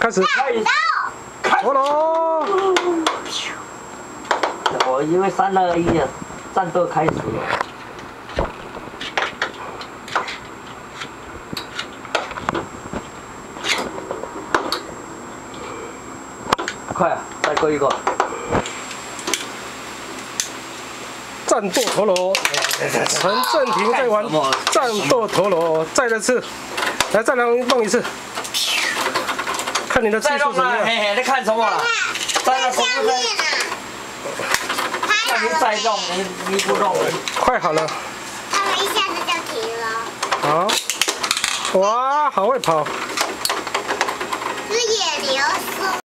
开始。陀螺。我以为3、2、1啊，战斗开始了。快啊，再过一个。战斗陀螺，陈正廷在玩战斗陀螺，再来次，来再来弄一次，看你的技术怎么样。嘿嘿，在看什么了？在那什么在？那你再弄，你不弄？快好了。他们一下子就停了。好，哇，好会跑。是野流苏。